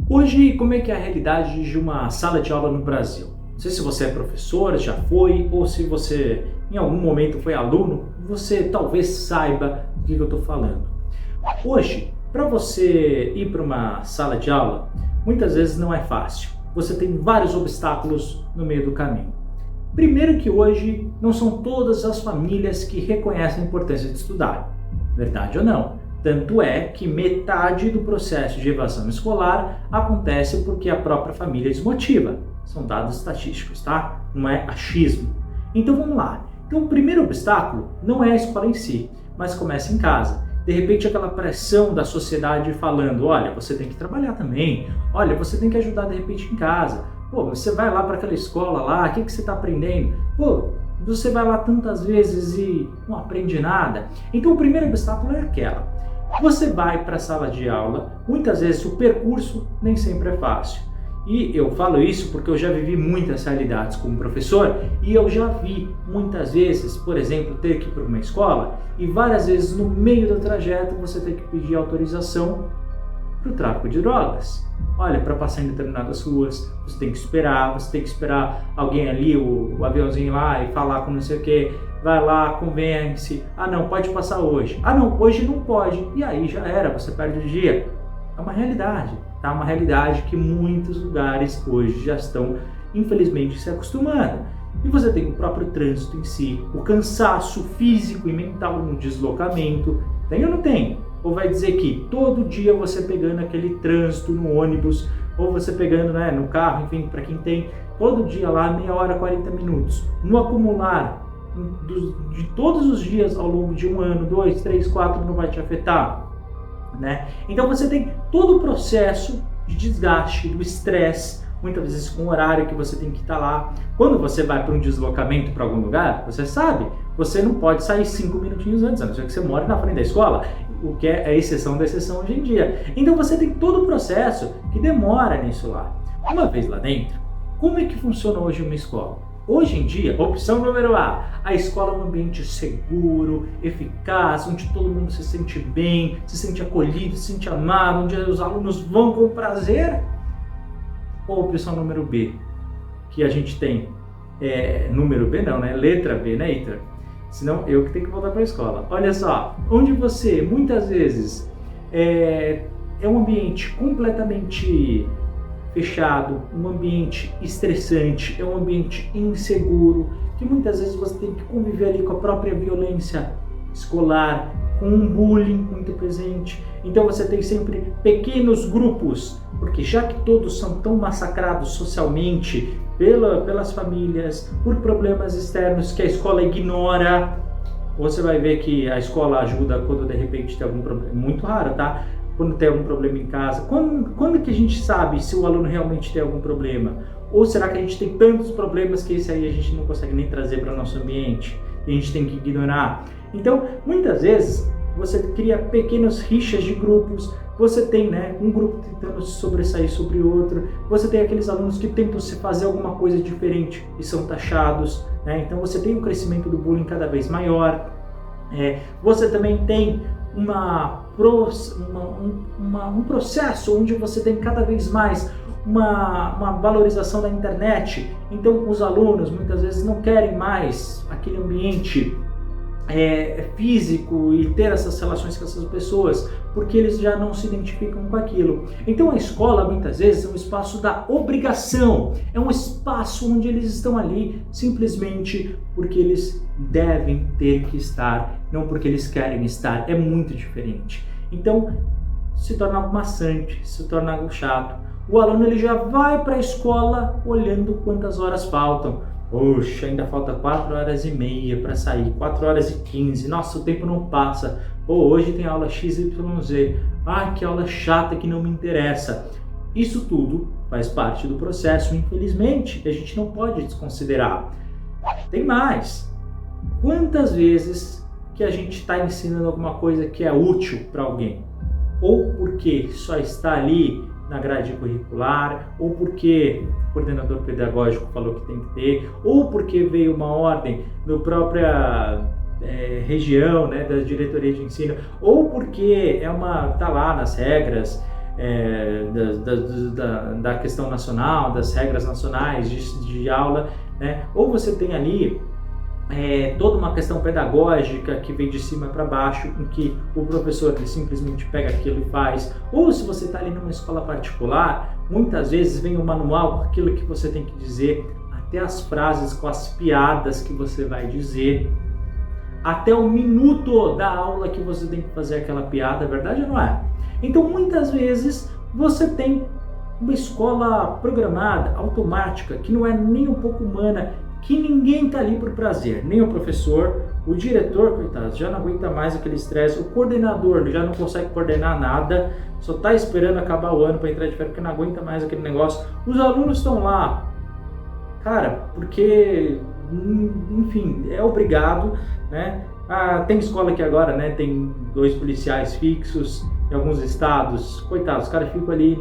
Hoje, como é que é a realidade de uma sala de aula no Brasil? Não sei se você é professor, já foi, ou se você em algum momento foi aluno, você talvez saiba do que eu estou falando. Hoje, para você ir para uma sala de aula, muitas vezes não é fácil. Você tem vários obstáculos no meio do caminho. Primeiro que hoje não são todas as famílias que reconhecem a importância de estudar, verdade ou não? Tanto é que metade do processo de evasão escolar acontece porque a própria família desmotiva. São dados estatísticos, tá? Não é achismo. Então vamos lá. Então o primeiro obstáculo não é a escola em si, mas começa em casa. De repente aquela pressão da sociedade falando, olha, você tem que trabalhar também, olha, você tem que ajudar de repente em casa. Pô, você vai lá para aquela escola lá, o que você está aprendendo? Pô, você vai lá tantas vezes e não aprende nada. Então o primeiro obstáculo é aquela. Você vai para a sala de aula, muitas vezes o percurso nem sempre é fácil. E eu falo isso porque eu já vivi muitas realidades como professor e eu já vi muitas vezes, por exemplo, ter que ir para uma escola e várias vezes no meio do trajeto você ter que pedir autorização para o tráfico de drogas. Olha, para passar em determinadas ruas, você tem que esperar alguém ali, o aviãozinho lá e falar com não sei o que, vai lá, convence, ah não, pode passar hoje, ah não, hoje não pode, e aí já era, você perde o dia. É uma realidade, tá? Uma realidade que muitos lugares hoje já estão, infelizmente, se acostumando. E você tem o próprio trânsito em si, o cansaço físico e mental no deslocamento, tem ou não tem? Ou vai dizer que todo dia você pegando aquele trânsito no ônibus, ou você pegando no carro, enfim, para quem tem todo dia lá, meia hora, 40 minutos, no acumular de todos os dias ao longo de um ano, 2, 3, 4, não vai te afetar, né? Então você tem todo o processo de desgaste, do estresse, muitas vezes com o horário que você tem que estar lá. Quando você vai para um deslocamento para algum lugar, você sabe, você não pode sair 5 minutinhos antes, a não ser que você mora na frente da escola, o que é a exceção da exceção hoje em dia. Então você tem todo o processo que demora nisso lá. Uma vez lá dentro, como é que funciona hoje uma escola? Hoje em dia, opção número a escola é um ambiente seguro, eficaz, onde todo mundo se sente bem, se sente acolhido, se sente amado, onde os alunos vão com prazer. Ou opção número B, que a gente tem, número B não, né? Letra B, né, Heitor? Senão eu que tenho que voltar para a escola. Olha só, onde você muitas vezes é um ambiente completamente fechado, um ambiente estressante, é um ambiente inseguro, que muitas vezes você tem que conviver ali com a própria violência escolar, com um bullying muito presente. Então você tem sempre pequenos grupos, porque já que todos são tão massacrados socialmente pelas famílias, por problemas externos que a escola ignora, você vai ver que a escola ajuda quando de repente tem algum problema, muito raro, tá? Quando tem algum problema em casa. Quando que a gente sabe se o aluno realmente tem algum problema? Ou será que a gente tem tantos problemas que esse aí a gente não consegue nem trazer para o nosso ambiente e a gente tem que ignorar? Então, muitas vezes, você cria pequenos rixas de grupos, você tem um grupo tentando se sobressair sobre o outro, você tem aqueles alunos que tentam se fazer alguma coisa diferente e são taxados, né? Então você tem um crescimento do bullying cada vez maior, você também tem um processo onde você tem cada vez mais uma valorização da internet. Então os alunos muitas vezes não querem mais aquele ambiente físico e ter essas relações com essas pessoas, porque eles já não se identificam com aquilo. Então a escola muitas vezes é um espaço da obrigação, é um espaço onde eles estão ali simplesmente porque eles devem ter que estar, não porque eles querem estar. É muito diferente. Então se torna algo maçante, se torna algo chato. O aluno ele já vai para a escola olhando quantas horas faltam. Poxa, ainda falta 4h30 para sair, 4h15, nossa, o tempo não passa. Pô, hoje tem aula XYZ, que aula chata que não me interessa. Isso tudo faz parte do processo, infelizmente, a gente não pode desconsiderar. Tem mais. Quantas vezes que a gente está ensinando alguma coisa que é útil para alguém? Ou porque só está ali na grade curricular, ou porque o coordenador pedagógico falou que tem que ter, ou porque veio uma ordem da própria região, da diretoria de ensino, ou porque tá lá nas regras, da questão nacional, das regras nacionais de aula, né? Ou você tem ali toda uma questão pedagógica que vem de cima para baixo, em que o professor ele simplesmente pega aquilo e faz. Ou se você está ali numa escola particular, muitas vezes vem um manual com aquilo que você tem que dizer, até as frases com as piadas que você vai dizer, até o minuto da aula que você tem que fazer aquela piada, é verdade ou não é? Então muitas vezes você tem uma escola programada, automática, que não é nem um pouco humana, que ninguém está ali por prazer, nem o professor, o diretor, coitado, já não aguenta mais aquele estresse, o coordenador já não consegue coordenar nada, só está esperando acabar o ano para entrar de férias porque não aguenta mais aquele negócio. Os alunos estão lá, cara, porque, enfim, é obrigado, né? Tem escola que agora, né, tem 2 policiais fixos em alguns estados, coitados, os caras ficam ali,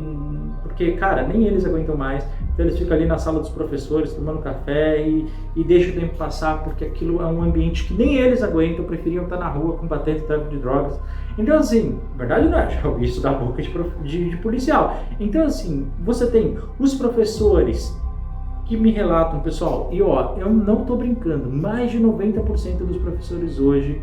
porque, cara, nem eles aguentam mais. Então eles ficam ali na sala dos professores tomando café e deixam o tempo passar, porque aquilo é um ambiente que nem eles aguentam, preferiam estar na rua combatendo o tráfico de drogas. Então assim, verdade não é, já ouvi isso da boca de policial. Então assim, você tem os professores que me relatam, pessoal, e ó, eu não estou brincando, mais de 90% dos professores hoje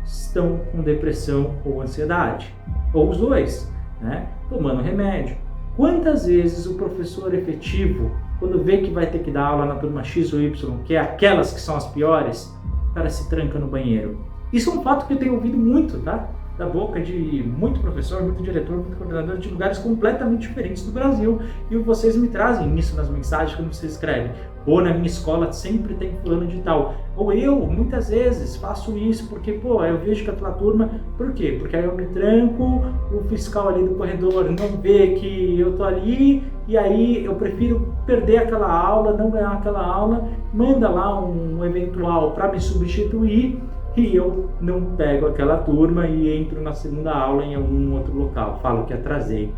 estão com depressão ou ansiedade, ou os dois, né, tomando remédio. Quantas vezes o professor efetivo, quando vê que vai ter que dar aula na turma X ou Y, que é aquelas que são as piores, o cara se tranca no banheiro? Isso é um fato que eu tenho ouvido muito, tá? Da boca de muito professor, muito diretor, muito coordenador de lugares completamente diferentes do Brasil. E vocês me trazem isso nas mensagens quando vocês escrevem. Pô, na minha escola sempre tem fulano de tal. Ou eu, muitas vezes, faço isso porque, pô, eu vejo que aquela turma... Por quê? Porque aí eu me tranco, o fiscal ali do corredor não vê que eu tô ali, e aí eu prefiro perder aquela aula, não ganhar aquela aula, manda lá um eventual para me substituir, e eu não pego aquela turma e entro na segunda aula em algum outro local, falo que atrasei.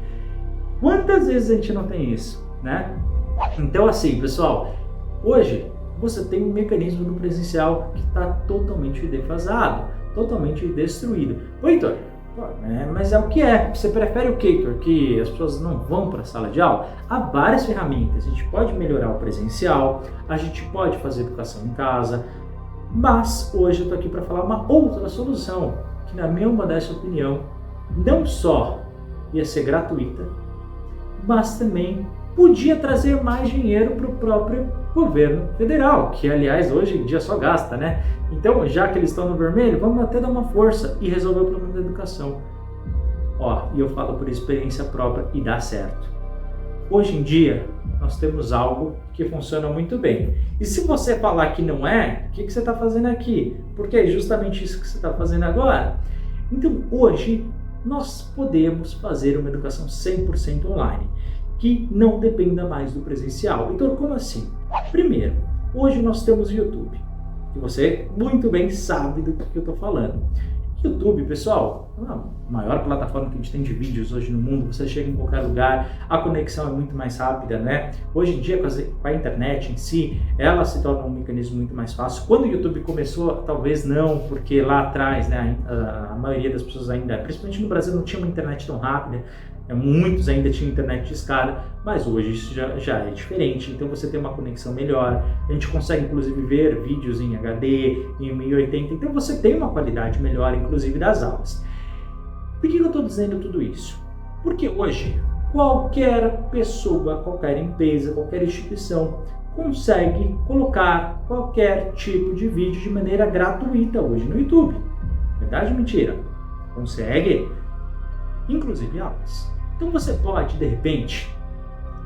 Quantas vezes a gente não tem isso, né? Então assim, pessoal, hoje você tem um mecanismo no presencial que está totalmente defasado, totalmente destruído. Oi, Heitor, mas é o que é? Você prefere o que, Heitor? Que as pessoas não vão para a sala de aula? Há várias ferramentas, a gente pode melhorar o presencial, a gente pode fazer educação em casa, mas hoje eu estou aqui para falar uma outra solução, que na minha modesta opinião, não só ia ser gratuita, mas também podia trazer mais dinheiro para o próprio governo federal, que aliás hoje em dia só gasta, né? Então, já que eles estão no vermelho, vamos até dar uma força e resolver o problema da educação. E eu falo por experiência própria e dá certo. Hoje em dia, nós temos algo que funciona muito bem. E se você falar que não é, o que você está fazendo aqui? Porque é justamente isso que você está fazendo agora. Então, hoje, nós podemos fazer uma educação 100% online, que não dependa mais do presencial. Então, como assim? Primeiro, hoje nós temos o YouTube, que você muito bem sabe do que eu estou falando. YouTube, pessoal, é a maior plataforma que a gente tem de vídeos hoje no mundo, você chega em qualquer lugar, a conexão é muito mais rápida, né? Hoje em dia, com a internet em si, ela se torna um mecanismo muito mais fácil. Quando o YouTube começou, talvez não, porque lá atrás, né, a maioria das pessoas ainda, principalmente no Brasil, não tinha uma internet tão rápida, muitos ainda tinham internet de escada, mas hoje isso já é diferente, então você tem uma conexão melhor, a gente consegue inclusive ver vídeos em HD, em 1080, então você tem uma qualidade melhor, inclusive das aulas. Por que eu estou dizendo tudo isso? Porque hoje qualquer pessoa, qualquer empresa, qualquer instituição consegue colocar qualquer tipo de vídeo de maneira gratuita hoje no YouTube. Verdade ou mentira? Consegue, inclusive aulas. Então você pode, de repente,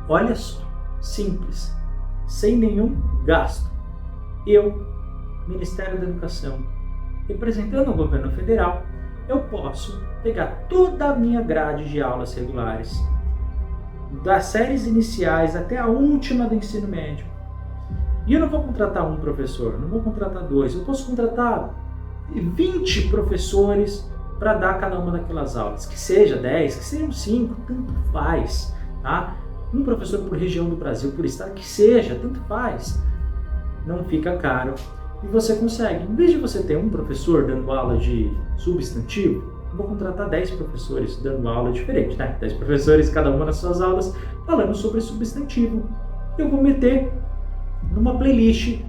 olha só, simples, sem nenhum gasto. Eu, Ministério da Educação, representando o governo federal, eu posso pegar toda a minha grade de aulas regulares, das séries iniciais até a última do ensino médio. E eu não vou contratar um professor, não vou contratar 2, eu posso contratar 20 professores para dar cada uma daquelas aulas, que seja 10, que sejam 5, tanto faz, tá? Um professor por região do Brasil, por estado, que seja, tanto faz. Não fica caro e você consegue. Em vez de você ter um professor dando aula de substantivo, eu vou contratar 10 professores dando aula diferente, né? 10 professores, cada uma nas suas aulas, falando sobre substantivo. Eu vou meter numa playlist.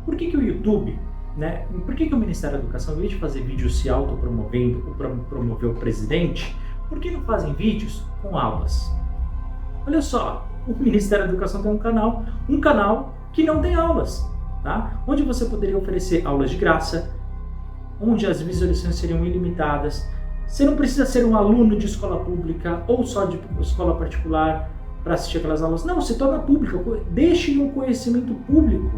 Por que o YouTube, né? Por que o Ministério da Educação, ao invés de fazer vídeos se autopromovendo ou para promover o presidente, por que não fazem vídeos com aulas? Olha só, o Ministério da Educação tem um canal que não tem aulas, tá? Onde você poderia oferecer aulas de graça, onde as visualizações seriam ilimitadas. Você não precisa ser um aluno de escola pública ou só de escola particular para assistir aquelas aulas. Não, se torna pública, deixe um conhecimento público.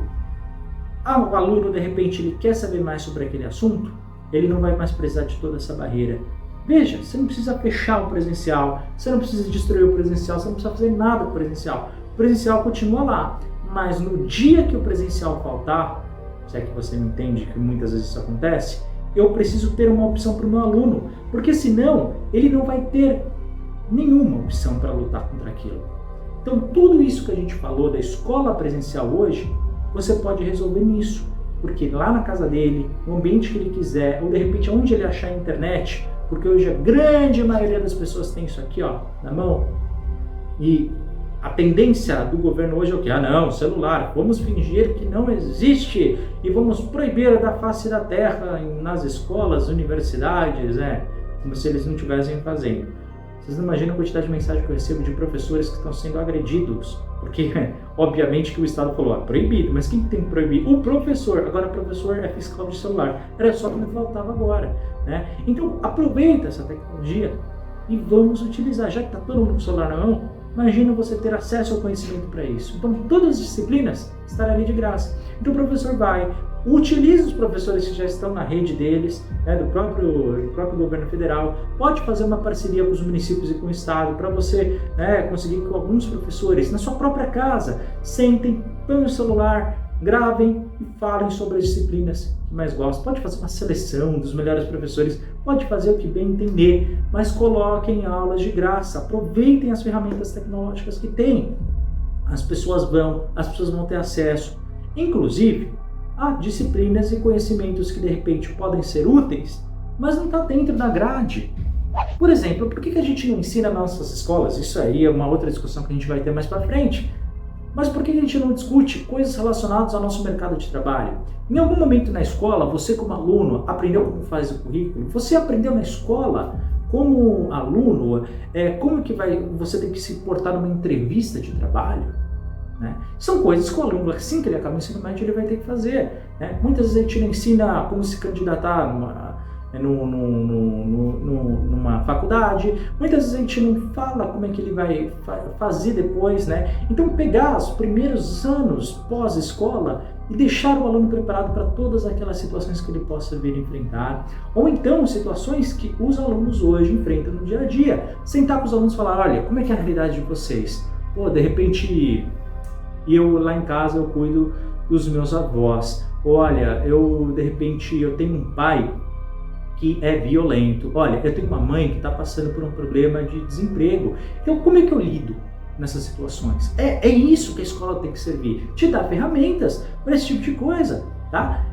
O aluno, de repente, ele quer saber mais sobre aquele assunto, ele não vai mais precisar de toda essa barreira. Veja, você não precisa fechar o presencial, você não precisa destruir o presencial, você não precisa fazer nada com o presencial. O presencial continua lá, mas no dia que o presencial faltar, se é que você me entende que muitas vezes isso acontece, eu preciso ter uma opção para o meu aluno, porque senão ele não vai ter nenhuma opção para lutar contra aquilo. Então tudo isso que a gente falou da escola presencial hoje, você pode resolver nisso, porque lá na casa dele, no ambiente que ele quiser, ou de repente onde ele achar a internet, porque hoje a grande maioria das pessoas tem isso aqui na mão, e a tendência do governo hoje é o quê? Não, celular, vamos fingir que não existe e vamos proibir da face da terra nas escolas, universidades, como se eles não estivessem fazendo. Vocês não imaginam a quantidade de mensagem que eu recebo de professores que estão sendo agredidos, porque obviamente que o Estado falou, proibido, mas quem tem que proibir? O professor. Agora o professor é fiscal de celular, era só que me faltava agora, né? Então aproveita essa tecnologia e vamos utilizar, já que está todo mundo com o celular na mão, imagina você ter acesso ao conhecimento para isso. Então todas as disciplinas estarão ali de graça. Então o professor utiliza os professores que já estão na rede deles, do próprio governo federal, pode fazer uma parceria com os municípios e com o estado para você conseguir que alguns professores na sua própria casa sentem, põem o celular, gravem e falem sobre as disciplinas que mais gostam. Pode fazer uma seleção dos melhores professores, pode fazer o que bem entender, mas coloquem aulas de graça, aproveitem as ferramentas tecnológicas que tem. As pessoas vão ter acesso, inclusive, há disciplinas e conhecimentos que de repente podem ser úteis, mas não está dentro da grade. Por exemplo, por que a gente não ensina nas nossas escolas? Isso aí é uma outra discussão que a gente vai ter mais para frente. Mas por que a gente não discute coisas relacionadas ao nosso mercado de trabalho? Em algum momento na escola, você como aluno aprendeu como faz o currículo? Você aprendeu na escola como aluno como que você tem que se portar numa entrevista de trabalho? Né? São coisas que o aluno, assim que ele acaba o ensino médio, ele vai ter que fazer. Né? Muitas vezes a gente não ensina como se candidatar numa faculdade, muitas vezes a gente não fala como é que ele vai fazer depois. Né? Então pegar os primeiros anos pós-escola e deixar o aluno preparado para todas aquelas situações que ele possa vir enfrentar, ou então situações que os alunos hoje enfrentam no dia a dia. Sentar com os alunos e falar, olha, como é que é a realidade de vocês? De repente... eu lá em casa eu cuido dos meus avós. Olha, de repente eu tenho um pai que é violento. Olha, eu tenho uma mãe que está passando por um problema de desemprego. Então como é que eu lido nessas situações? É isso que a escola tem que servir. Te dar ferramentas para esse tipo de coisa, tá?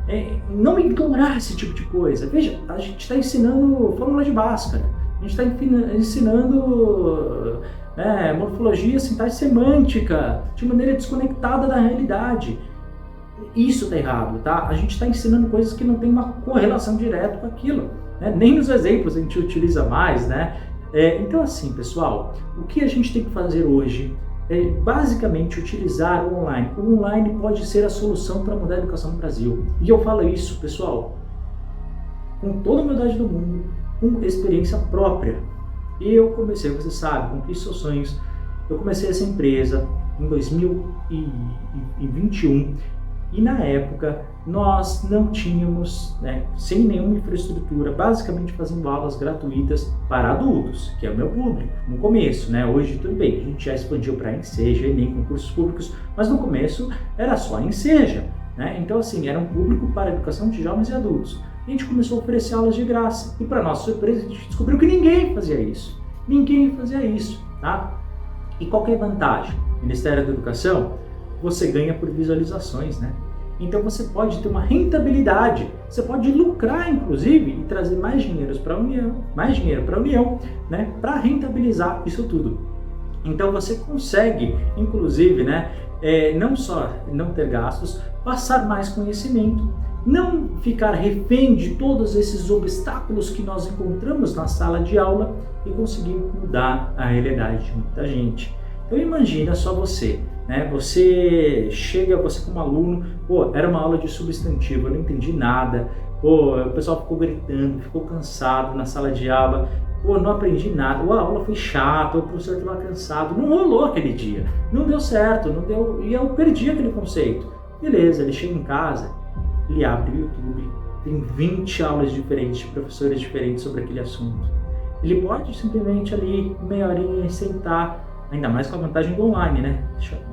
Não ignorar esse tipo de coisa. Veja, a gente está ensinando fórmula de Bhaskara. A gente está ensinando... morfologia, sintase semântica, de maneira desconectada da realidade. Isso está errado, tá? A gente está ensinando coisas que não tem uma correlação direta com aquilo. Né? Nem nos exemplos a gente utiliza mais, né? Então assim, pessoal, o que a gente tem que fazer hoje é basicamente utilizar o online. O online pode ser a solução para mudar a educação no Brasil. E eu falo isso, pessoal, com toda a humildade do mundo, com experiência própria. Eu comecei, você sabe, conquistei seus sonhos. Eu comecei essa empresa em 2021 e na época nós não tínhamos, sem nenhuma infraestrutura, basicamente fazendo aulas gratuitas para adultos, que é o meu público, no começo, Hoje tudo bem, a gente já expandiu para Enseja e nem concursos públicos, mas no começo era só Enseja, Então assim, era um público para a educação de jovens e adultos. A gente começou a oferecer aulas de graça e para nossa surpresa a gente descobriu que ninguém fazia isso. Tá? E qual que é a vantagem? Ministério da Educação, você ganha por visualizações, Então você pode ter uma rentabilidade, você pode lucrar inclusive e trazer mais dinheiro para a União, né, para rentabilizar isso tudo. Então você consegue, inclusive, né, não só não ter gastos, passar mais conhecimento, não ficar refém de todos esses obstáculos que nós encontramos na sala de aula e conseguir mudar a realidade de muita gente. Então imagina só você, né? Você como aluno, era uma aula de substantivo, eu não entendi nada, o pessoal ficou gritando, ficou cansado na sala de aula, não aprendi nada, a aula foi chata, o professor estava cansado, não rolou aquele dia, não deu certo, não deu, e eu perdi aquele conceito. Beleza, ele chega em casa, ele abre o YouTube, tem 20 aulas diferentes de professores diferentes sobre aquele assunto. Ele pode simplesmente ali, meia horinha, sentar, ainda mais com a vantagem do online, né?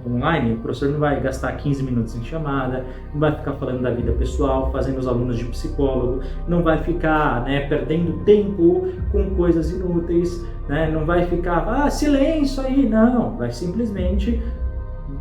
Online, o professor não vai gastar 15 minutos em chamada, não vai ficar falando da vida pessoal, fazendo os alunos de psicólogo, não vai ficar, né, perdendo tempo com coisas inúteis, né? Não vai ficar, silêncio aí, não, vai simplesmente,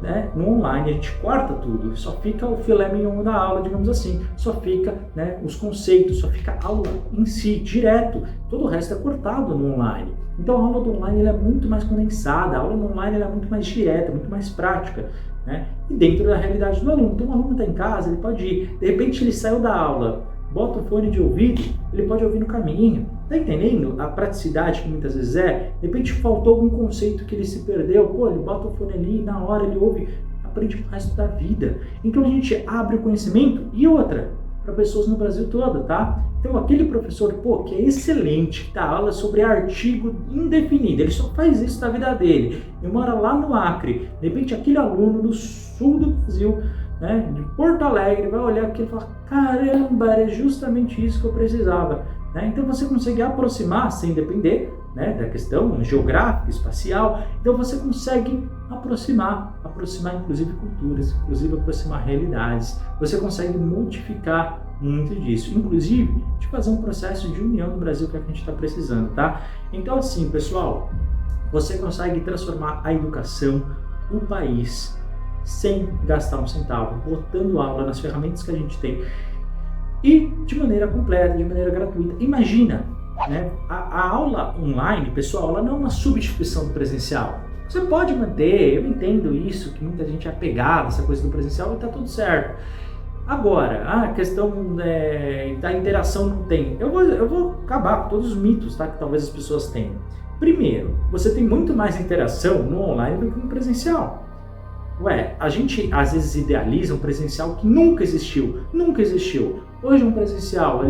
né, no online a gente corta tudo, só fica o filé mignon da aula, digamos assim, só fica, né, os conceitos, só fica a aula em si, direto, todo o resto é cortado no online. Então a aula do online ela é muito mais condensada, a aula no online ela é muito mais direta, muito mais prática, né, e dentro da realidade do aluno. Então o aluno está em casa, ele pode ir, de repente ele saiu da aula, bota o fone de ouvido, ele pode ouvir no caminho. Tá entendendo a praticidade que muitas vezes é? De repente faltou algum conceito que ele se perdeu, ele bota o fone ali, na hora ele ouve, aprende o resto da vida. Então a gente abre o conhecimento e outra, para pessoas no Brasil todo, tá? Então aquele professor, que é excelente, que dá aula sobre artigo indefinido, ele só faz isso da vida dele, ele mora lá no Acre, de repente aquele aluno do sul do Brasil, né, de Porto Alegre, vai olhar aquilo e falar, caramba, é justamente isso que eu precisava. Né? Então você consegue aproximar sem depender, né, da questão geográfica, espacial. Então você consegue aproximar inclusive culturas, inclusive aproximar realidades. Você consegue modificar muito disso, inclusive de fazer um processo de união no Brasil que é o que a gente está precisando, tá? Então assim, pessoal, você consegue transformar a educação do país sem gastar um centavo, botando aula nas ferramentas que a gente tem e de maneira completa, de maneira gratuita. Imagina, né, a aula online, pessoal, ela não é uma substituição do presencial. Você pode manter, eu entendo isso, que muita gente é apegada a essa coisa do presencial e está tudo certo. Agora, a questão da interação não tem. Eu vou acabar com todos os mitos, tá, que talvez as pessoas tenham. Primeiro, você tem muito mais interação no online do que no presencial. A gente às vezes idealiza um presencial que nunca existiu. Hoje um presencial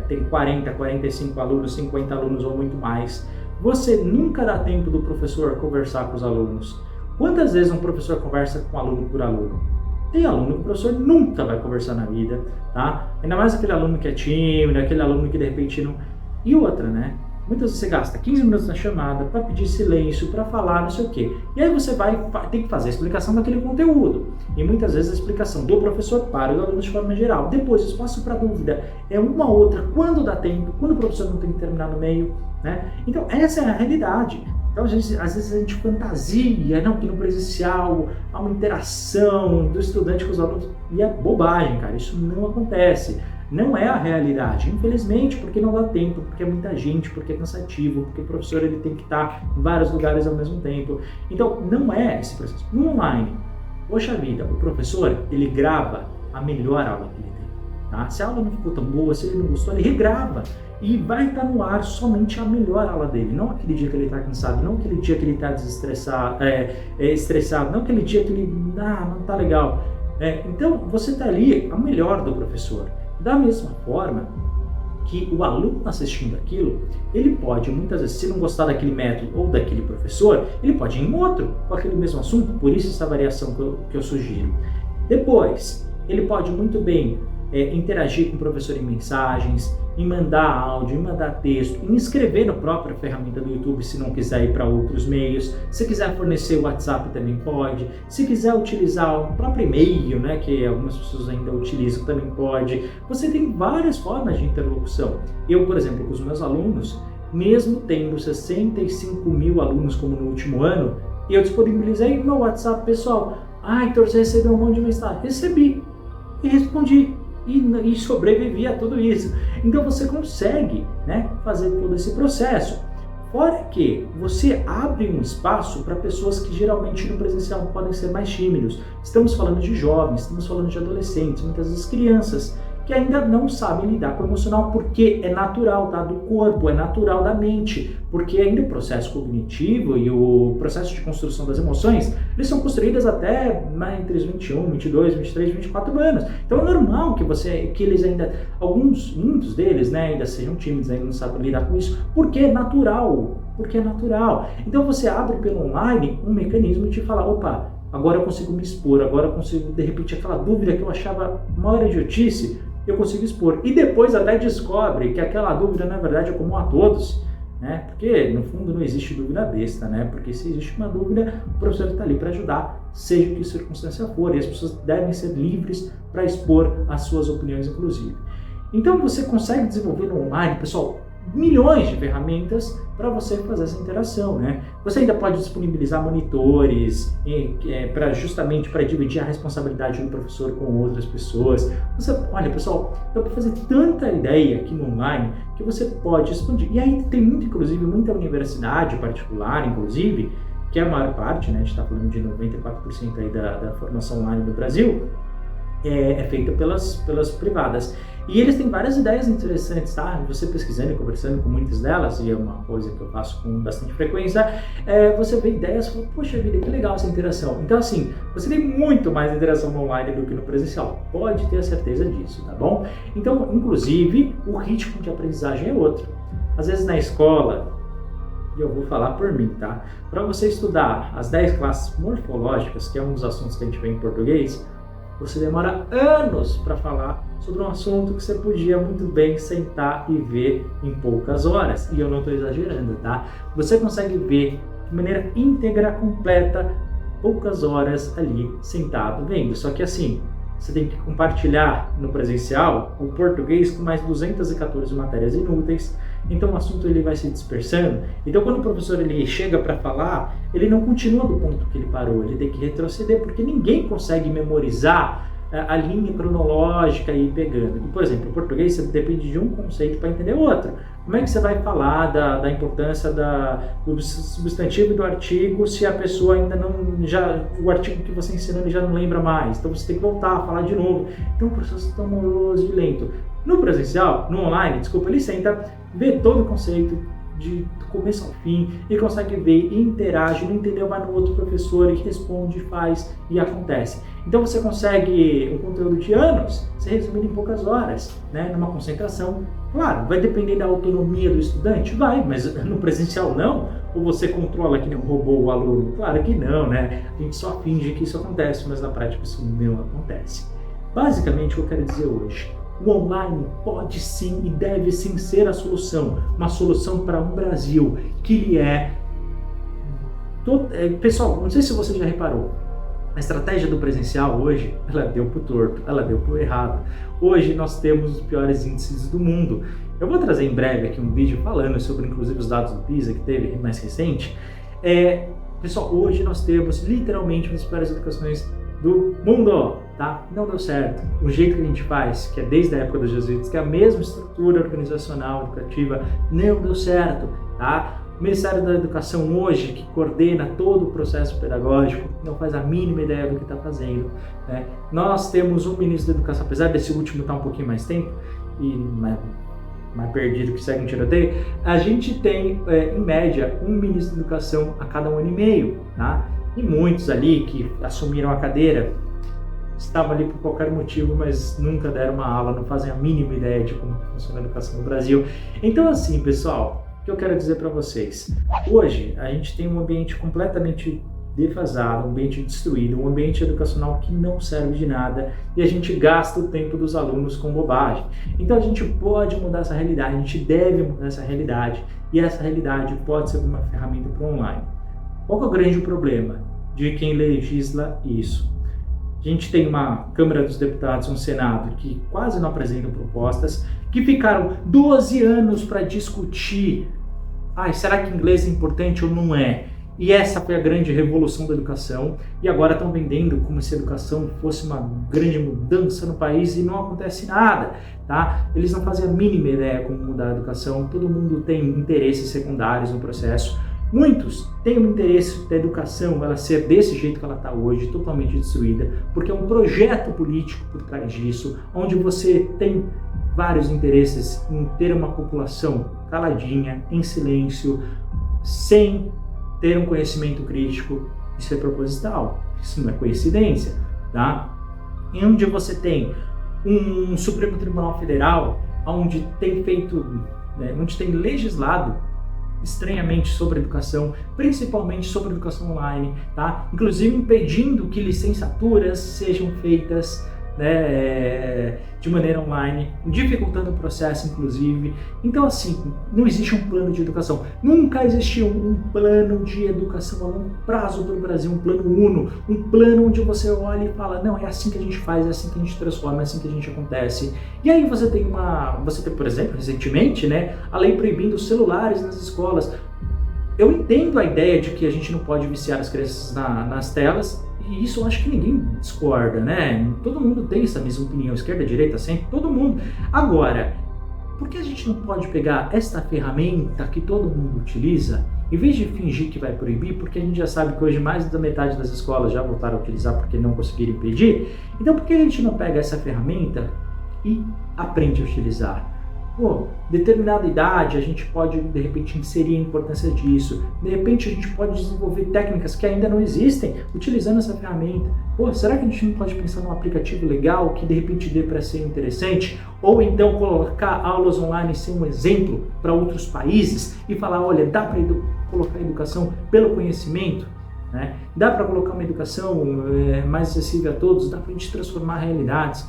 tem 40, 45 alunos, 50 alunos ou muito mais. Você nunca dá tempo do professor conversar com os alunos. Quantas vezes um professor conversa com aluno por aluno? Tem aluno que o professor nunca vai conversar na vida, tá? Ainda mais aquele aluno que é tímido, aquele aluno que de repente não... E outra, né? Muitas vezes você gasta 15 minutos na chamada para pedir silêncio, para falar, não sei o quê. E aí você tem que fazer a explicação daquele conteúdo. E muitas vezes a explicação do professor para os alunos de forma geral. Depois, o espaço para dúvida é uma outra, quando dá tempo, quando o professor não tem que terminar no meio, né? Então, essa é a realidade. Então, às vezes a gente fantasia, que no presencial há uma interação do estudante com os alunos. E é bobagem, cara. Isso não acontece. Não é a realidade, infelizmente, porque não dá tempo, porque é muita gente, porque é cansativo, porque o professor ele tem que estar em vários lugares ao mesmo tempo. Então, não é esse processo. No online, poxa vida, o professor, ele grava a melhor aula que ele tem. Tá? Se a aula não ficou tão boa, se ele não gostou, ele regrava e vai estar no ar somente a melhor aula dele. Não aquele dia que ele está cansado, não aquele dia que ele está estressado, não aquele dia que ele não está legal. Então, você está ali a melhor do professor. Da mesma forma que o aluno assistindo aquilo, ele pode, muitas vezes, se não gostar daquele método ou daquele professor, ele pode ir em outro com aquele mesmo assunto, por isso essa variação que eu sugiro. Depois, ele pode muito bem interagir com o professor em mensagens, em mandar áudio, em mandar texto, em escrever na própria ferramenta do YouTube se não quiser ir para outros meios. Se quiser fornecer o WhatsApp também pode. Se quiser utilizar o próprio e-mail, né, que algumas pessoas ainda utilizam, também pode. Você tem várias formas de interlocução. Eu, por exemplo, com os meus alunos, mesmo tendo 65 mil alunos como no último ano, eu disponibilizei meu WhatsApp pessoal. Heitor, você recebeu um monte de mensagem? Recebi. e respondi. E sobrevivi a tudo isso. Então você consegue, né, fazer todo esse processo. Fora que você abre um espaço para pessoas que geralmente no presencial podem ser mais tímidos. Estamos falando de jovens, estamos falando de adolescentes, muitas vezes crianças, que ainda não sabem lidar com o emocional, porque é natural, tá? Do corpo, é natural da mente, porque ainda o processo cognitivo e o processo de construção das emoções, eles são construídos até entre os 21, 22, 23, 24 anos. Então é normal que eles ainda, muitos deles, né, ainda sejam tímidos, ainda não sabem lidar com isso, porque é natural, Então você abre pelo online um mecanismo de falar, opa, agora eu consigo me expor, agora eu consigo, de repente, aquela dúvida que eu achava maior idiotice, eu consigo expor. E depois até descobre que aquela dúvida, na verdade, é comum a todos, né? Porque, no fundo, não existe dúvida besta, né? Porque se existe uma dúvida, o professor está ali para ajudar, seja que circunstância for, e as pessoas devem ser livres para expor as suas opiniões, inclusive. Então, você consegue desenvolver no online, pessoal, milhões de ferramentas para você fazer essa interação, né? Você ainda pode disponibilizar monitores justamente para dividir a responsabilidade do professor com outras pessoas. Olha, pessoal, dá para fazer tanta ideia aqui no online que você pode expandir. E aí tem muita universidade particular, inclusive, que é a maior parte, né? A gente está falando de 94% aí da formação online do Brasil, é feita pelas privadas. E eles têm várias ideias interessantes, tá? Você pesquisando e conversando com muitas delas, e é uma coisa que eu faço com bastante frequência, você vê ideias e fala, poxa vida, que legal essa interação. Então, assim, você tem muito mais interação no online do que no presencial. Pode ter a certeza disso, tá bom? Então, inclusive, o ritmo de aprendizagem é outro. Às vezes na escola, e eu vou falar por mim, tá? Para você estudar as 10 classes morfológicas, que é um dos assuntos que a gente vê em português, você demora anos para falar sobre um assunto que você podia muito bem sentar e ver em poucas horas. E eu não estou exagerando, tá? Você consegue ver de maneira íntegra, completa, poucas horas ali sentado vendo. Só que assim, você tem que compartilhar no presencial o português com mais 214 matérias inúteis. Então o assunto ele vai se dispersando. Então quando o professor ele chega para falar, ele não continua do ponto que ele parou, ele tem que retroceder, porque ninguém consegue memorizar a linha cronológica e ir pegando. E, por exemplo, o português você depende de um conceito para entender outro. Como é que você vai falar da importância do substantivo e do artigo se a pessoa ainda não... o artigo que você ensinou ele já não lembra mais? Então você tem que voltar a falar de novo. Então o processo é tão moroso e lento. No presencial, no online, ele senta, vê todo o conceito do começo ao fim e consegue ver e interage, não entendeu, vai no outro professor e responde, faz e acontece. Então você consegue um conteúdo de anos ser resumido em poucas horas, né, numa concentração. Claro, vai depender da autonomia do estudante? Vai, mas no presencial não? Ou você controla que nem um robô o aluno? Claro que não, né? A gente só finge que isso acontece, mas na prática isso não acontece. Basicamente o que eu quero dizer hoje, o online pode sim e deve sim ser a solução, uma solução para um Brasil que ele Pessoal, não sei se você já reparou, a estratégia do presencial hoje, ela deu pro torto, ela deu pro errado. Hoje nós temos os piores índices do mundo. Eu vou trazer em breve aqui um vídeo falando sobre inclusive os dados do PISA que teve mais recente. Pessoal, hoje nós temos literalmente uma das piores educações do mundo, tá? Não deu certo. O jeito que a gente faz, que é desde a época dos jesuítas, que é a mesma estrutura organizacional educativa, não deu certo, tá? O Ministério da Educação hoje, que coordena todo o processo pedagógico, não faz a mínima ideia do que está fazendo, né? Nós temos um ministro da Educação, apesar desse último estar um pouquinho mais tempo, e mais perdido que segue um tiroteio, a gente tem, em média, um ministro da Educação a cada 1 ano e meio, tá? E muitos ali que assumiram a cadeira estavam ali por qualquer motivo, mas nunca deram uma aula, não fazem a mínima ideia de como funciona a educação no Brasil. Então assim, pessoal, o que eu quero dizer para vocês? Hoje a gente tem um ambiente completamente defasado, um ambiente destruído, um ambiente educacional que não serve de nada e a gente gasta o tempo dos alunos com bobagem. Então a gente pode mudar essa realidade, a gente deve mudar essa realidade e essa realidade pode ser uma ferramenta para o online. Qual que é o grande problema de quem legisla isso? A gente tem uma Câmara dos Deputados, um Senado que quase não apresentam propostas, que ficaram 12 anos para discutir, será que inglês é importante ou não é? E essa foi a grande revolução da educação, e agora estão vendendo como se a educação fosse uma grande mudança no país e não acontece nada, tá? Eles não fazem a mínima ideia como mudar a educação, todo mundo tem interesses secundários no processo. Muitos têm o interesse da educação ela ser desse jeito que ela está hoje, totalmente destruída, porque é um projeto político por trás disso, onde você tem vários interesses em ter uma população caladinha, em silêncio, sem ter um conhecimento crítico. Isso é proposital, isso não é coincidência, tá? E onde você tem um Supremo Tribunal Federal, onde tem feito, onde tem legislado estranhamente sobre educação, principalmente sobre educação online, tá? Inclusive impedindo que licenciaturas sejam feitas de maneira online, dificultando o processo, inclusive. Então, assim, não existe um plano de educação. Nunca existiu um plano de educação a longo prazo para o Brasil, um plano uno, um plano onde você olha e fala, não, é assim que a gente faz, é assim que a gente transforma, é assim que a gente acontece. E aí você tem, por exemplo, recentemente, a lei proibindo os celulares nas escolas. Eu entendo a ideia de que a gente não pode viciar as crianças nas telas, e isso eu acho que ninguém discorda, Todo mundo tem essa mesma opinião, esquerda, direita, centro, todo mundo. Agora, por que a gente não pode pegar esta ferramenta que todo mundo utiliza, em vez de fingir que vai proibir, porque a gente já sabe que hoje mais da metade das escolas já voltaram a utilizar porque não conseguiram impedir, então por que a gente não pega essa ferramenta e aprende a utilizar? Determinada idade a gente pode de repente inserir a importância disso, de repente a gente pode desenvolver técnicas que ainda não existem utilizando essa ferramenta. Será que a gente não pode pensar num aplicativo legal que de repente dê para ser interessante? Ou então colocar aulas online ser um exemplo para outros países e falar, olha, dá para colocar a educação pelo conhecimento? Dá para colocar uma educação mais acessível a todos, dá para a gente transformar realidades.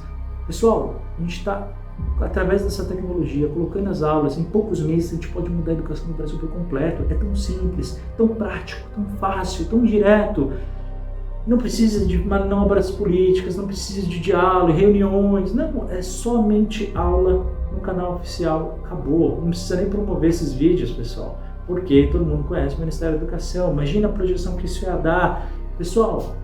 Pessoal, a gente está, através dessa tecnologia, colocando as aulas, em poucos meses a gente pode mudar a educação no Brasil por completo. É tão simples, tão prático, tão fácil, tão direto. Não precisa de manobras políticas, não precisa de diálogo, reuniões, não, é somente aula no canal oficial, acabou. Não precisa nem promover esses vídeos, pessoal, porque todo mundo conhece o Ministério da Educação. Imagina a projeção que isso ia dar. Pessoal,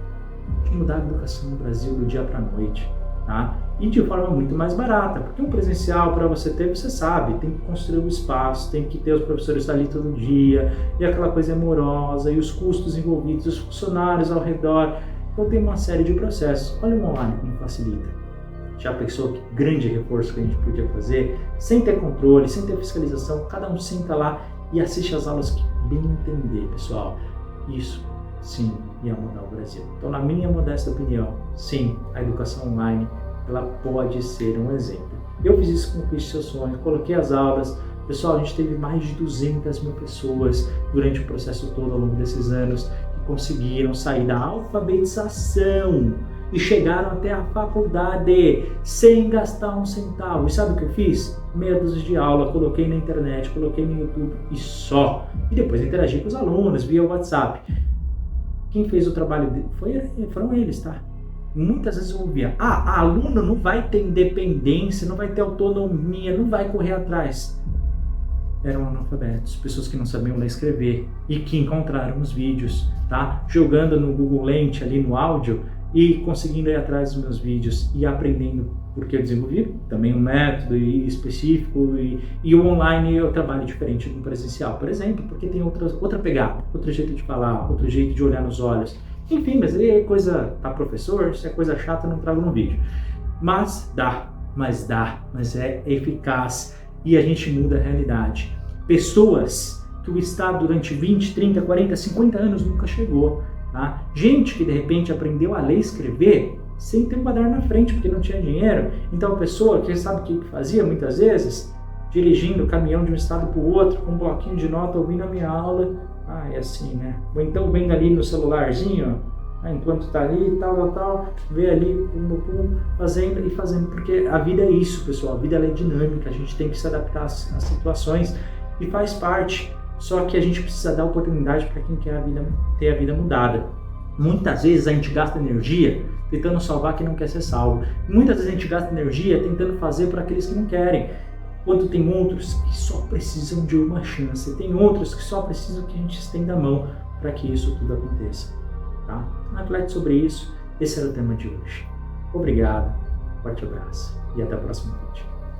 tem que mudar a educação no Brasil do dia para a noite, tá? E de forma muito mais barata, porque um presencial para você ter, você sabe, tem que construir um espaço, tem que ter os professores ali todo dia, e aquela coisa amorosa, e os custos envolvidos, os funcionários ao redor. Então tem uma série de processos. Olha o online como facilita. Já pensou que grande reforço que a gente podia fazer, sem ter controle, sem ter fiscalização, cada um senta lá e assiste as aulas que bem entender, pessoal. Isso sim ia mudar o Brasil. Então, na minha modesta opinião, sim, a educação online ela pode ser um exemplo. Eu fiz isso com o Conquiste Seus Sonhos, coloquei as aulas. Pessoal, a gente teve mais de 200 mil pessoas durante o processo todo, ao longo desses anos, que conseguiram sair da alfabetização e chegaram até a faculdade sem gastar um centavo. E sabe o que eu fiz? Meia dúzia de aula, coloquei na internet, coloquei no YouTube e só. E depois interagi com os alunos via WhatsApp. Quem fez o trabalho foram eles, tá? Muitas vezes eu ouvia, a aluna não vai ter independência, não vai ter autonomia, não vai correr atrás. Eram analfabetos, pessoas que não sabiam ler e escrever e que encontraram os vídeos, tá? Jogando no Google Lente ali no áudio e conseguindo ir atrás dos meus vídeos e aprendendo, porque eu desenvolvi também um método específico e o online eu trabalho diferente do presencial, por exemplo, porque tem outra pegada, outro jeito de falar, outro jeito de olhar nos olhos. Enfim, mas aí é coisa para professor, se é coisa chata eu não trago no vídeo. Mas é eficaz e a gente muda a realidade. Pessoas que o Estado durante 20, 30, 40, 50 anos nunca chegou. Tá? Gente que de repente aprendeu a ler e escrever sem ter um caderno na frente porque não tinha dinheiro. Então a pessoa que sabe o que fazia muitas vezes, dirigindo o caminhão de um estado para o outro com um bloquinho de nota, ouvindo a minha aula. É assim, né? Ou então vem ali no celularzinho, enquanto tá ali, tal, vê ali, fazendo, porque a vida é isso, pessoal, a vida ela é dinâmica, a gente tem que se adaptar às situações e faz parte, só que a gente precisa dar oportunidade para quem quer ter a vida mudada. Muitas vezes a gente gasta energia tentando salvar quem não quer ser salvo, muitas vezes a gente gasta energia tentando fazer para aqueles que não querem. Quando tem outros que só precisam de uma chance, tem outros que só precisam que a gente estenda a mão. para que isso tudo aconteça. Tá? Reflete sobre isso, esse era o tema de hoje. Obrigado, forte abraço e até o próximo vídeo.